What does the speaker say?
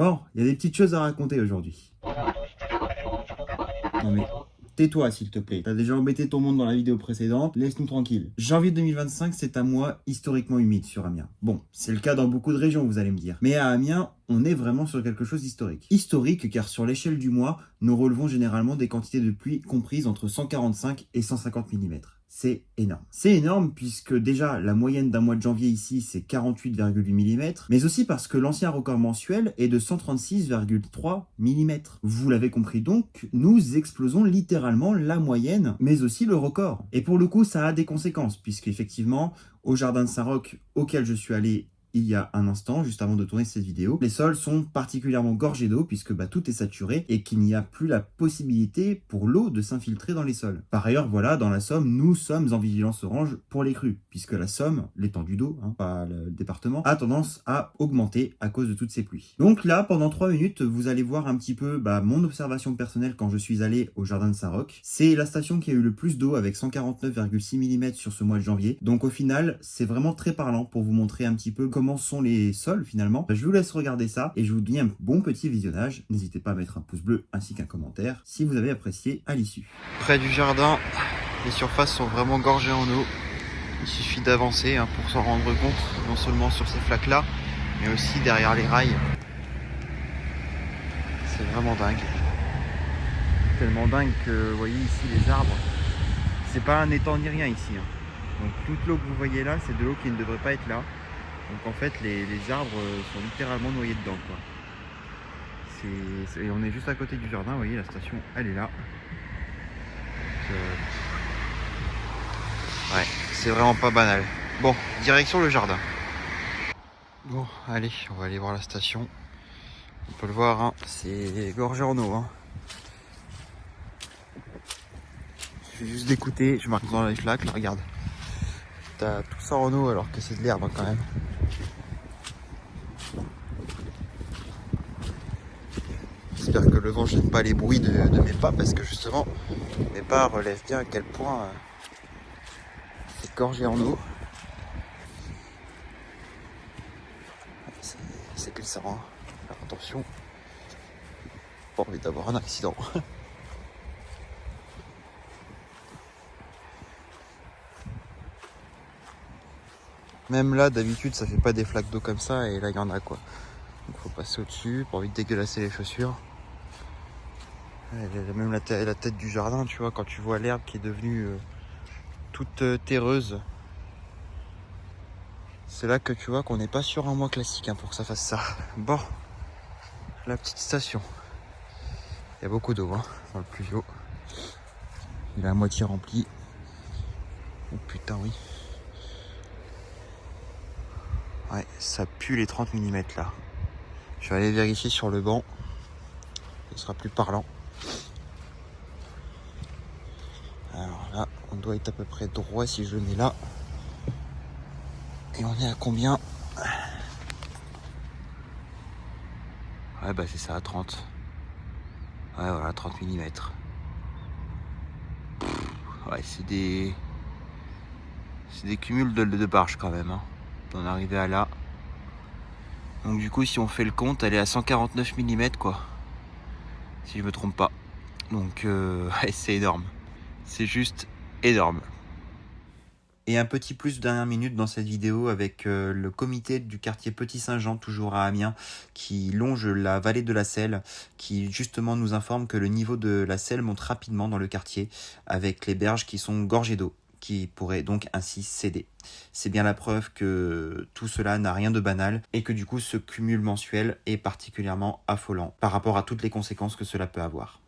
Bon, il y a des petites choses à raconter aujourd'hui. Non mais, tais-toi s'il te plaît. T'as déjà embêté ton monde dans la vidéo précédente, laisse-nous tranquille. Janvier 2025, c'est un mois historiquement humide sur Amiens. Bon, c'est le cas dans beaucoup de régions, vous allez me dire. Mais à Amiens, on est vraiment sur quelque chose d'historique. Historique car sur l'échelle du mois, nous relevons généralement des quantités de pluie comprises entre 145 et 150 mm. C'est énorme. C'est énorme puisque déjà la moyenne d'un mois de janvier ici c'est 48,8 mm, mais aussi parce que l'ancien record mensuel est de 136,3 mm. Vous l'avez compris donc, nous explosons littéralement la moyenne, mais aussi le record. Et pour le coup ça a des conséquences, puisque effectivement au jardin de Saint-Roch auquel je suis allé il y a un instant, juste avant de tourner cette vidéo, les sols sont particulièrement gorgés d'eau puisque tout est saturé et qu'il n'y a plus la possibilité pour l'eau de s'infiltrer dans les sols. Par ailleurs, voilà, dans la Somme, nous sommes en vigilance orange pour les crues, puisque la Somme, l'étendue d'eau, pas le département, a tendance à augmenter à cause de toutes ces pluies. Donc là, pendant 3 minutes, vous allez voir un petit peu mon observation personnelle quand je suis allé au jardin de Saint-Roch. C'est la station qui a eu le plus d'eau avec 149,6 mm sur ce mois de janvier. Donc au final, c'est vraiment très parlant pour vous montrer un petit peu comment sont les sols finalement. Je vous laisse regarder ça et je vous dis un bon petit visionnage. N'hésitez pas à mettre un pouce bleu ainsi qu'un commentaire si vous avez apprécié à l'issue. Près du jardin, les surfaces sont vraiment gorgées en eau. Il suffit d'avancer pour s'en rendre compte, non seulement sur ces flaques là, mais aussi derrière les rails. C'est vraiment dingue. Tellement dingue que vous voyez ici les arbres, c'est pas un étang ni rien ici. Donc toute l'eau que vous voyez là, c'est de l'eau qui ne devrait pas être là. Donc en fait les arbres sont littéralement noyés dedans quoi. Et on est juste à côté du jardin, vous voyez la station elle est là. Donc, ouais, c'est vraiment pas banal. Bon, direction le jardin. Bon, allez, on va aller voir la station. On peut le voir, c'est gorgé en eau. Je vais juste d'écouter, je marque dans les flaques, là, regarde. T'as tout ça en eau alors que c'est de l'herbe quand même. J'espère que le vent ne gêne pas les bruits de mes pas parce que justement mes pas relèvent bien à quel point c'est gorgé en eau. C'est glissant, alors attention, pas envie d'avoir un accident. Même là d'habitude ça fait pas des flaques d'eau comme ça et là il y en a quoi. Donc faut passer au-dessus, pas envie de dégueulasser les chaussures. Même la tête du jardin, tu vois, quand tu vois l'herbe qui est devenue toute terreuse, c'est là que tu vois qu'on n'est pas sur un mois classique pour que ça fasse ça. Bon, la petite station. Il y a beaucoup d'eau dans le pluvio. Il est à moitié rempli. Oh putain oui. Ouais, ça pue les 30 mm là. Je vais aller vérifier sur le banc. Ce sera plus parlant. Alors là, on doit être à peu près droit si je le mets là. Et on est à combien? Ouais c'est ça, à 30. Ouais voilà, 30 mm. Ouais, c'est des cumuls de barges quand même. D'en arriver à là. Donc du coup si on fait le compte, elle est à 149 mm quoi. Si je me trompe pas. Donc ouais, c'est énorme. C'est juste énorme. Et un petit plus dernière minute dans cette vidéo avec le comité du quartier Petit-Saint-Jean, toujours à Amiens, qui longe la vallée de la Selle, qui justement nous informe que le niveau de la Selle monte rapidement dans le quartier, avec les berges qui sont gorgées d'eau, qui pourraient donc ainsi céder. C'est bien la preuve que tout cela n'a rien de banal, et que du coup ce cumul mensuel est particulièrement affolant, par rapport à toutes les conséquences que cela peut avoir.